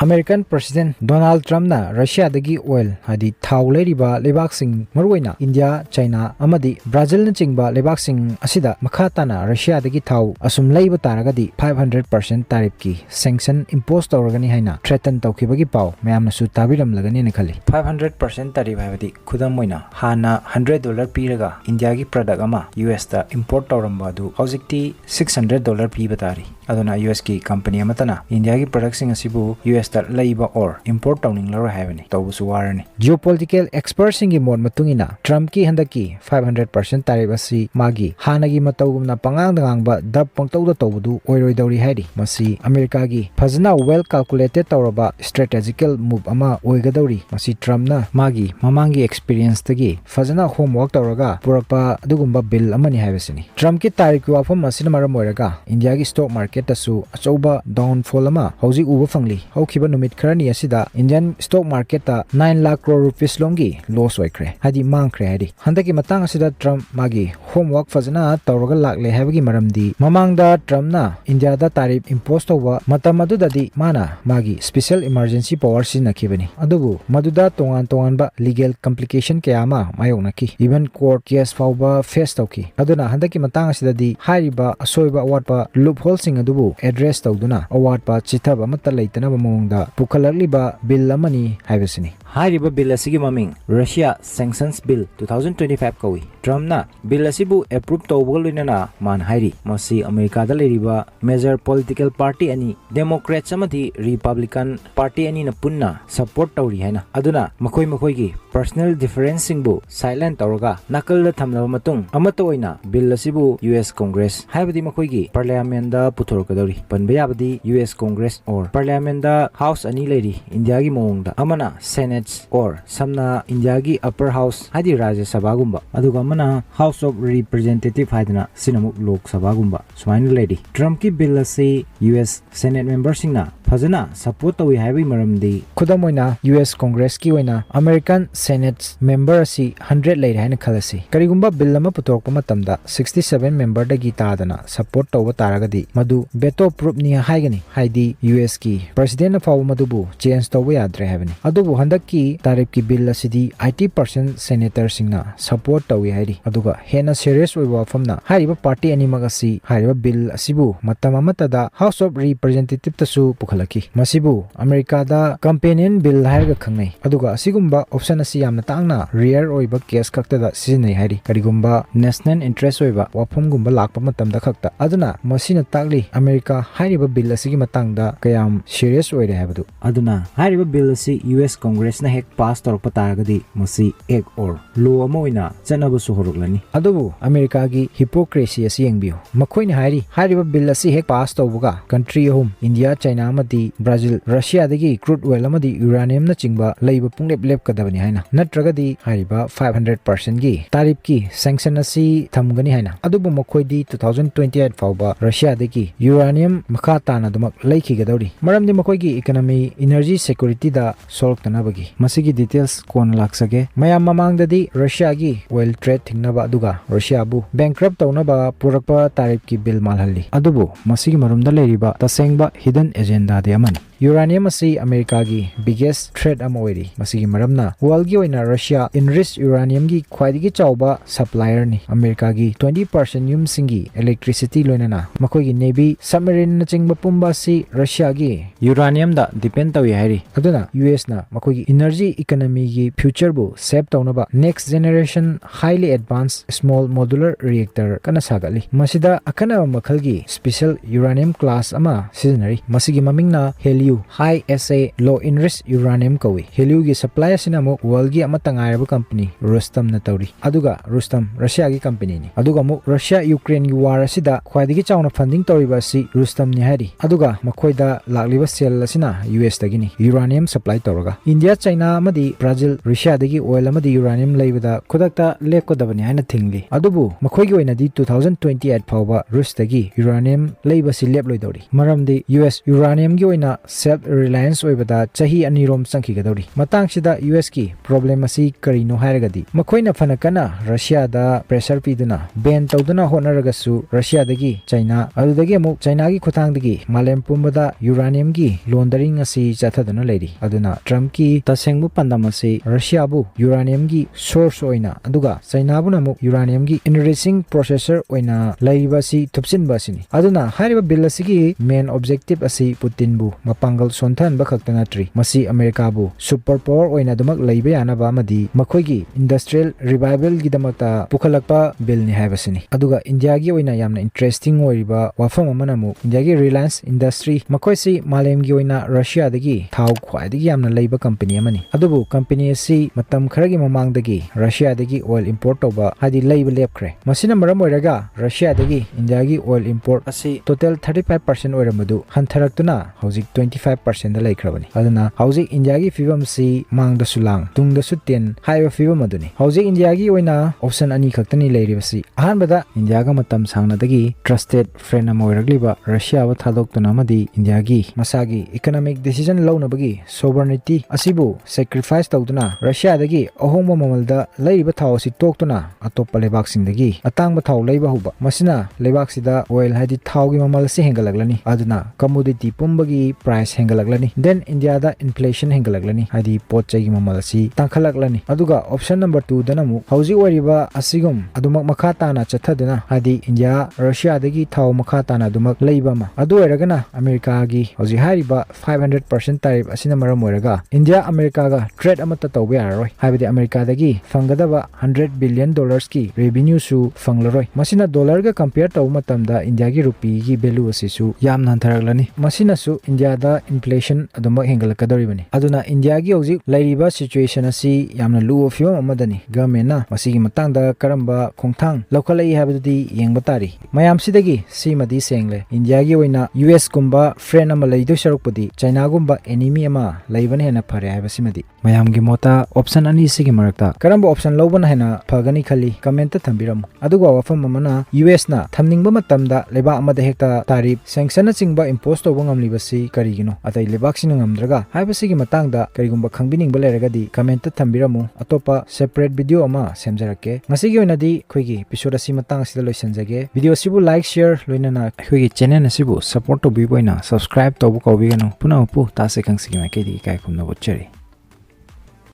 American President Donald Trump na Russia dagi oil hadi thau leiriba lebak sing maruina India, China amadi Brazil na chingba lebak sing asida makata na Russia dagi thau asum leiba taragadi 500% tariff ki sanction impose tawragani haina threaten tawkibagi pau mayamna su tabiram lagani ne khali 500% tariff haibadi khudam moina hana $100 piraga India gi product ama US da import tawramba du hojikti $600 pi batari aduna US ki company amatana India gi product sing asibu US da leiba or import tawning laro haibani tawbusu warani geopolitical experts singi mod matungina Trump ki handaki 500% tariff asi magi hanagi matawgumna pangang dangba dab pangtawda tawbudu oiroi dawri haidi masi America gi fazna well calculated tawraba strategical move ama oigadawri masi Trump na magi mamangi experience tagi fazna homework tawraga purakpa dugumba bill amani haibasini Trump ki tariff wafam masina maram oiraga India gi stock market tasu achoba downfall ama hauji uba fangli haukiba numit kharani asida Indian stock market ta 9 lakh crore rupees longi loss oikre hadi mangkre hadi handaki matang asida Trump magi homework fazna tawraga lakle habagi maramdi mamangda Trump na India da tariff impose tawba matam adudadi mana magi special emergency power sinakibani adubu maduda tongan ba legal complication kayama mayonaki even court case fawba face tawki aduna handaki matang asidadi hariba asoiba awatpa loophole sing adubu address tawduna awatpa chithaba mata leitana bamongda pukhalarliba bill amani haibasini hariba bill asigi maming Russia sanctions bill 2025 kawi Trump na bill asibu approve tawbugaloinana man hairi masi America da leriba major political party ani Democrats amadi Republican party ani na punna support tawri haina aduna makoi gi personal differencing bu silent tawraga nakal da thamlaba matung amato oina bill asibu US Congress haibadi makoi gi parliament da puthorkadori panba yabadi US Congress or parliament da house ani leri India gi mongda amana Senate or samna India gi upper house hadi Rajya Sabha gumba aduga amana House of Representative haidna sinamuk Lok Sabha gumba swain lady Trump ki bill asi US Senate members singna fazana support tawi haibi maramdi khudamoina US Congress ki oina American Senate member asi 100 leire haina khalasi karigumba bill ama putorkpa matamda 67 member dagi tadana support tawba taragadi madu veto proof ni haigani haidi US ki president na faw madubu change tawba yadre habani adubu handaki tariff ki bill asidi 80% senator singna support tawi hairi aduga hena serious oiwa famna hariba party ani magasi hariba bill asibu matama matada House of Representative tasu pukhalaki masibu America da companion bill hairga khangai aduga asigumba option asi yamna tangna rare oiba case khakta da sizinai hairi karigumba national interest oiba wafam gumba lakpa matamda khakta aduna masina takli America hariba bill asigi matangda kayam serious oire habadu aduna hariba bill asi US Congress na hek pass torpa taragadi masi ek or law amoina chanabu suhoruklani adubu America gi hypocrisy asi yengbiu makhoina hairi hariba bill asi hek pass tawbuga country home India China amadi Brazil Russia dagi crude oil amadi uranium na chingba leiba punglep lep kadabani haina natragadi hariba 500% gi tariff ki sanction asi thamgani haina adubu makhoidi 2028 fawba Russia dagi uranium makha tana dumak leikhi gadawri maramdi makhoigi economy energy security da solve tanabagi masigi details kon laksage mayam mamangdadi Russia gi oil trade thingnaba aduga Russia bu bankrupt tawnaba purakpa tariff ki bill malhalli adubu masigi marumda leriba tasengba hidden agenda de amani uranium asi America gi biggest threat am oiri masigi maramna world gi oina Russia enriched uranium gi khwaidigi chawba supplier ni America gi 20% yum singi electricity loinana makoi gi navy submarine na chingba pumba si Russia gi uranium da depend tawi hairi aduna US na makoi gi energy economy gi future bu save tawnaba next generation highly advanced small modular reactor kana sagali masida akana makhal gi special uranium class ama sizinari masigi mamingna helium high SA low enriched uranium kawi helium gi supply asina mo world gi amata ngairaba company Rustam na tawri aduga Rustam Russia gi company ni aduga mo Russia Ukraine gi war asida khwaidigi chawna funding tawriba si Rustam ni hari aduga makhoida lakliba sel asina US dagini uranium supply tawraga India China amadi Brazil Russia dagi oil amadi uranium leibada khudakta lekkodabani haina thingli adubu makhoigi oinadi 2028 fawba Rus dagi uranium leiba si lep loidori maramdi US uranium ꯃꯥꯂꯦꯝꯒꯤ ꯑꯣꯏꯅ self Reliance ꯑꯣꯏꯕꯗ ꯆꯍꯤ ꯑꯅꯤꯔꯣꯝ ꯆꯪꯈꯤꯒꯗꯧꯔꯤ ꯃꯇꯥꯡꯁꯤꯗ US ꯀꯤ problem ꯑꯁꯤ ꯀꯔꯤꯅꯣ ꯍꯥꯏꯔꯒꯗꯤ ꯃꯈꯣꯏꯅ ꯐꯅ ꯀꯟꯅ ꯔꯁꯤꯌꯥꯗ ꯄ꯭ꯔꯦꯁꯔ ꯄꯤꯗꯨꯅ ꯕꯦꯟ ꯇꯧꯗꯨꯅ ꯍꯣꯠꯅꯔꯒꯁꯨ ꯔꯁꯤꯌꯥꯗꯒꯤ ꯆꯩꯅꯥ ꯑꯗꯨꯗꯒꯤ ꯑꯃꯨꯛ ꯆꯩꯅꯥꯒꯤ ꯈꯨꯠꯊꯥꯡꯗꯒꯤ ꯃꯥꯂꯦꯝ ꯄꯨꯝꯕꯗ ꯌꯨꯔꯥꯅꯤꯌꯝꯒꯤ ꯂꯣꯟꯗꯔꯤꯡ ꯑꯁꯤ ꯆꯠꯊꯗꯨꯅ ꯂꯩꯔꯤ ꯑꯗꯨꯅ ꯇ꯭ꯔꯝꯞꯀꯤ ꯇꯁꯦꯡꯕ ꯄꯥꯟꯗꯝ ꯑꯁꯤ ꯔꯁꯤꯌꯥꯕꯨ ꯌꯨꯔꯥꯅꯤꯌꯝꯒꯤ ꯁꯣꯔꯁ ꯑꯣꯏꯅ ꯑꯗꯨꯒ ꯆꯩꯅꯥꯕꯨꯅ ꯑꯃꯨꯛ ꯌꯨꯔꯥꯅꯤꯌꯝꯒꯤ ꯏꯟꯔꯤचिꯡ ꯄ꯭ꯔꯣꯁꯦꯁꯔ ꯑꯣꯏꯅ ꯂꯩꯔꯤꯕ ꯑꯁꯤ ꯊꯨꯞꯆꯤꯟꯕ ꯑꯁꯤꯅꯤ ꯑꯗꯨꯅ ꯍꯥꯏꯔꯤꯕ ꯕꯤꯜ ꯑꯁꯤꯒꯤ ꯃꯦꯟ ꯑꯣꯕꯖꯦꯛꯇꯤꯕ ꯑꯁꯤ ꯄꯨꯇꯤꯟꯕꯨ ꯃꯄꯥꯡꯒꯜ ꯁꯣꯟꯊꯍꯟꯕ ꯈꯛꯇ ꯅꯠꯇ꯭ꯔꯤ ꯃꯁꯤ ꯑꯃꯦꯔꯤꯀꯥꯕꯨ ꯁꯨꯄꯔ ꯄꯥꯋꯔ ꯑꯣꯏꯅ ꯑꯗꯨꯃꯛ ꯂꯩꯕ ꯌꯥꯅꯕ ꯑꯃꯗꯤ ꯃꯈꯣꯏꯒꯤ ꯏꯟꯗꯁꯇ꯭ꯔꯤꯌꯦꯜ ꯔꯤꯚꯥꯏꯚꯦꯜꯒꯤꯗꯃꯛꯇ ꯄꯨꯈꯠꯂꯛꯄ ꯕꯤꯜꯅꯤ ꯍꯥꯏꯕꯁꯤꯅꯤ ꯑꯗꯨꯒ ꯏꯟꯗꯤꯌꯥꯒꯤ ꯑꯣꯏꯅ ꯌꯥꯝꯅ ꯏꯟꯇꯔꯦꯁꯇꯤꯡ ꯑꯣꯏꯔꯤꯕ ꯋꯥꯐꯝ ꯑꯃꯅ ꯑꯃꯨꯛ ꯏꯟꯗꯤꯌꯥꯒꯤ ꯔꯤꯂꯥꯌꯟꯁ ꯏꯟꯗꯁꯇ꯭ꯔꯤ ꯃꯈꯣꯏꯁꯤ ꯃꯥꯂꯦꯝꯒꯤ ꯑꯣꯏꯅ ꯔꯁꯤꯌꯥꯗꯒꯤ ꯊꯥꯎ ꯈ꯭ꯋꯥꯏꯗꯒꯤ ꯌꯥꯝꯅ ꯂꯩꯕ ꯀꯝꯄꯅꯤ ꯑꯃꯅꯤ ꯑꯗꯨꯕꯨ ꯀꯝꯄꯅꯤ ꯑꯁꯤ ꯃꯇꯝ ꯈꯔꯒꯤ ꯃꯃꯥꯡꯗꯒꯤ ꯔꯁꯤꯌꯥꯗꯒꯤ ꯑꯣꯏꯜ ꯏꯝꯄꯣꯔꯠ ꯇꯧꯕ ꯍꯥꯏꯗꯤ ꯂꯩꯕ ꯂꯦꯞꯈ꯭ꯔꯦ ꯃꯁꯤꯅ ꯃꯔꯝ ꯑꯣꯏꯔꯒ ꯔꯁꯤꯌꯥꯗꯒꯤ ꯏꯟꯗꯤꯌꯥꯒꯤ ꯑꯣꯏꯜ ꯏꯝꯄꯣꯔꯠ ꯑꯁꯤ ꯇꯣꯇꯦꯜ 35% ꯑꯣꯏꯔꯝꯕꯗꯨ ꯍꯟꯊꯔꯛꯇꯨꯅ ꯍꯧꯖꯤꯛ 25%ꯗ ꯂꯩꯈ꯭ꯔꯕꯅꯤ ꯑꯗꯨꯅ ꯍꯧꯖꯤꯛ ꯏꯟꯗꯤꯌꯥꯒꯤ ꯐꯤꯕꯝꯁꯤ ꯃꯥꯡꯗꯁꯨ ꯂꯥꯡ ꯇꯨꯡꯗꯁꯨ ꯇꯦꯟ ꯍꯥꯏꯕ ꯐꯤꯕꯝ ꯑꯗꯨꯅꯤ ꯍꯧꯖꯤꯛ ꯏꯟꯗꯤꯌꯥꯒꯤ ꯑꯣꯏꯅ ꯑꯣꯞꯁꯟ ꯑꯅꯤ ꯈꯛꯇꯅꯤ ꯂꯩꯔꯤꯕꯁꯤ ꯑꯍꯥꯟꯕꯗ ꯏꯟꯗꯤꯌꯥꯒ ꯃꯇꯝ ꯁꯥꯡꯅꯗꯒꯤ ꯇ꯭ꯔꯁꯇꯦꯗ ꯐ꯭ꯔꯦꯟ ꯑꯃ ꯑꯣꯏꯔꯛꯂꯤꯕ ꯔꯁꯤꯌꯥꯕꯨ ꯊꯥꯗꯣꯛꯇꯨꯅ ꯑꯃꯗꯤ ꯏꯟꯗꯤꯌꯥꯒꯤ ꯃꯁꯥꯒꯤ ꯏꯀꯣꯅꯣꯃꯤꯛ ꯗꯤꯁꯤꯖꯟ ꯂꯧꯅꯕꯒꯤ ꯁꯣꯚꯔꯅꯤꯇꯤ ꯑꯁꯤꯕꯨ ꯁꯦꯀ꯭ꯔꯤꯐꯥꯏꯁ ꯇꯧꯗꯨꯅ ꯔꯁꯤꯌꯥꯗꯒꯤ ꯑꯍꯣꯡꯕ ꯃꯃꯜꯗ ꯂꯩꯔꯤꯕ ꯊꯥꯎ ꯑꯁꯤ ꯇꯣꯛꯇꯨꯅ ꯑꯇꯣꯞꯄ ꯂꯩꯕꯥꯛꯁꯤꯡꯗꯒꯤ ꯑꯇꯥꯡꯕ ꯊꯥꯎ ꯂꯩꯕ ꯍꯧꯕ ꯃꯁꯤꯅ ꯂꯩꯕꯥꯛꯁꯤꯗ ꯑꯣꯏꯜ ꯍꯥꯏꯗꯤ ꯊꯥꯎꯒꯤ ꯃꯃꯜ ꯑꯁꯤ ꯍꯦꯟꯒꯠꯂꯛꯂꯅꯤ ꯑꯗꯨꯅ ꯀꯃꯣꯗꯤꯇꯤ ꯄꯨꯝꯕꯒꯤ ꯄ꯭ꯔꯥꯏꯁ ꯍꯦꯟꯒꯠꯂꯛꯂꯅꯤ ꯗꯦꯟ ꯏꯟꯗꯤꯌꯥꯗ ꯏꯟꯐ꯭ꯂꯦꯁꯟ ꯍꯦꯟꯒꯠꯂꯛꯂꯅꯤ ꯍꯥꯏꯗꯤ ꯄꯣꯠ ꯆꯩꯒꯤ ꯃꯃꯜ ꯑꯁꯤ ꯇꯥꯡꯈꯠꯂꯛꯂꯅꯤ ꯑꯗꯨꯒ ꯑꯣꯞꯁꯟ ꯅꯝꯕꯔ 2ꯗꯅ ꯑꯃꯨꯛ ꯍꯧꯖꯤꯛ ꯑꯣꯏꯔꯤꯕ ꯑꯁꯤꯒꯨꯝ ꯑꯗꯨꯃꯛ ꯃꯈꯥ ꯇꯥꯅ ꯆꯠꯊꯗꯨꯅ ꯍꯥꯏꯗꯤ ꯏꯟꯗꯤꯌꯥ ꯔꯁꯤꯌꯥꯗꯒꯤ ꯊꯥꯎ ꯃꯈꯥ ꯇꯥꯅ ꯑꯗꯨꯃꯛ ꯂꯩꯕ ꯑꯃ ꯑꯗꯨ ꯑꯣꯏꯔꯒꯅ ꯑꯃꯦꯔꯤꯀꯥꯒꯤ ꯍꯧꯖꯤꯛ ꯍꯥꯏꯔꯤꯕ 500% ꯇꯥꯔꯤꯐ ꯑꯁꯤꯅ ꯃꯔꯝ ꯑꯣꯏꯔꯒ ꯏꯟꯗꯤꯌꯥ ꯑꯃꯦꯔꯤꯀꯥꯒ ꯇ꯭ꯔꯦꯗ ꯑꯃꯠꯇ ꯇꯧꯕ ꯌꯥꯔꯔꯣꯏ ꯍꯥꯏꯕꯗꯤ ꯑꯃꯦꯔꯤꯀꯥꯗꯒꯤ ꯐꯪꯒꯗꯕ $100 billion ꯀꯤ ꯔꯦꯚꯤꯅ꯭ꯌꯨꯁꯨ ꯐꯪꯂꯔꯣꯏ ꯃꯁꯤꯅ ꯗꯣꯂꯔꯒ ꯀꯝꯄꯤꯌꯔ ꯇꯧꯕ ꯃꯇꯝꯗ ꯏꯟꯗꯤꯌꯥꯒꯤ ꯔꯨꯄꯤꯒꯤ ꯚꯦꯂꯨ ꯑꯁꯤꯁꯨ ꯌꯥꯝꯅ ꯍꯟꯊꯔꯛꯂꯅꯤ ꯃꯁꯤꯅꯁꯨ ꯏꯟꯗꯤꯌꯥꯗ ꯏꯟꯐ꯭ꯂꯦꯁꯟ ꯑꯗꯨꯃꯛ ꯍꯦꯟꯒꯠꯂꯛꯀꯗꯧꯔꯤꯕꯅꯤ ꯑꯗꯨꯅ ꯏꯟꯗꯤꯌꯥꯒꯤ ꯍꯧꯖꯤꯛ ꯂꯩꯔꯤꯕ ꯁꯤꯆꯨꯑꯦꯁꯟ ꯑꯁꯤ ꯌꯥꯝꯅ ꯂꯨꯕ ꯐꯤꯕꯝ ꯑꯃꯗꯅꯤ ꯒꯚꯔꯟꯃꯦꯟꯠꯅ ꯃꯁꯤꯒꯤ ꯃꯇꯥꯡꯗ ꯀꯔꯝꯕ ꯈꯣꯡꯊꯥꯡ ꯂꯧꯈꯠꯂꯛꯏ ꯍꯥꯏꯕꯗꯨꯗꯤ ꯌꯦꯡꯕ ꯇꯥꯔꯤ ꯃꯌꯥꯝꯁꯤꯗꯒꯤ ꯁꯤꯃꯗꯤ ꯁꯦꯡꯂꯦ ꯏꯟꯗꯤꯌꯥꯒꯤ ꯑꯣꯏꯅ US ꯒꯨꯝꯕ ꯐ꯭ꯔꯦꯟ ꯑꯃ ꯂꯩꯗꯣꯏ ꯁꯔꯨꯛꯄꯨꯗꯤ ꯆꯩꯅꯥꯒꯨꯝꯕ ꯑꯦꯅꯤꯃꯤ ꯑꯃ ꯂꯩꯕꯅ ꯍꯦꯟꯅ ꯐꯔꯦ ꯍꯥꯏꯕꯁꯤꯃꯗꯤ ꯃꯌꯥꯝꯒꯤ ꯃꯣꯠꯇ ꯑꯣꯞꯁꯟ ꯑꯅꯤꯁꯤꯒꯤ ꯃꯔꯛꯇ ꯀꯔꯝꯕ ꯑꯣꯞꯁꯟ ꯂꯧꯕꯅ ꯍꯦꯟꯅ ꯐꯒꯅꯤ ꯈꯜꯂꯤ ꯀꯃꯦꯟꯇ ꯊꯝꯕꯤꯔꯝꯃꯨ ꯑꯗꯨꯒ ꯋꯥꯐꯝ ꯑꯃꯅ USꯅ ꯊꯝꯅꯤꯡꯕ ꯃꯇꯝꯗ ꯂꯩꯕꯥꯛ ꯑꯃꯗ ꯍꯦꯛꯇ ꯇꯥꯔꯤꯐ ꯁꯦꯡꯁꯟꯅꯆꯤꯡꯕ ꯏꯝꯄꯣꯁ ꯇꯧꯕ ꯉꯝꯂꯤꯕꯁꯤ ꯀꯔꯤꯒꯤꯅꯣ ꯑꯇꯩ ꯂꯩꯕꯥꯛꯁꯤꯡꯅ ꯉꯝꯗ꯭ꯔꯒ ꯍꯥꯏꯕꯁꯤꯒꯤ ꯃꯇꯥꯡꯗ ꯀꯔꯤꯒꯨꯝꯕ ꯈꯪꯕꯤꯅꯤꯡꯕ ꯂꯩꯔꯒꯗꯤ ꯀꯃꯦꯟꯇ ꯊꯝꯕꯤꯔꯝꯃꯨ ꯑꯇꯣꯞꯄ ꯁꯦꯄꯔꯦꯠ ꯚꯤꯗꯤꯑꯣ ꯑꯃ ꯁꯦꯝꯖꯔꯛꯀꯦ ꯉꯁꯤꯒꯤ ꯑꯣꯏꯅꯗꯤ ꯑꯩꯈꯣꯏꯒꯤ ꯏꯄꯤꯁꯣꯗ ꯑꯁꯤ ꯃꯇꯥꯡ ꯑꯁꯤꯗ ꯂꯣꯏꯁꯤꯟꯖꯒꯦ ꯚꯤꯗꯤꯑꯣ ꯑꯁꯤꯕꯨ ꯂꯥꯏꯛ ꯁꯦꯌꯔ ꯂꯣꯏꯅꯅ ꯑꯩꯈꯣꯏꯒꯤ ꯆꯦꯅꯦꯜ ꯑꯁꯤꯕꯨ ꯁꯄꯣꯔꯠ ꯇꯧꯕꯤꯕ ꯑꯣꯏꯅ ꯁꯕꯁꯀ꯭ꯔꯥꯏꯕ ꯇꯧꯕ ꯀꯥꯎꯕꯤꯒꯅꯨ ꯄꯨꯅꯃꯛꯄꯨ ꯇꯥꯁꯤ ꯈꯪꯁꯤꯒꯤ ꯃꯥꯏꯀꯩꯗꯒꯤ ꯏꯀꯥꯏ ꯈꯨꯝꯅꯕ ꯎꯠꯆꯔꯤ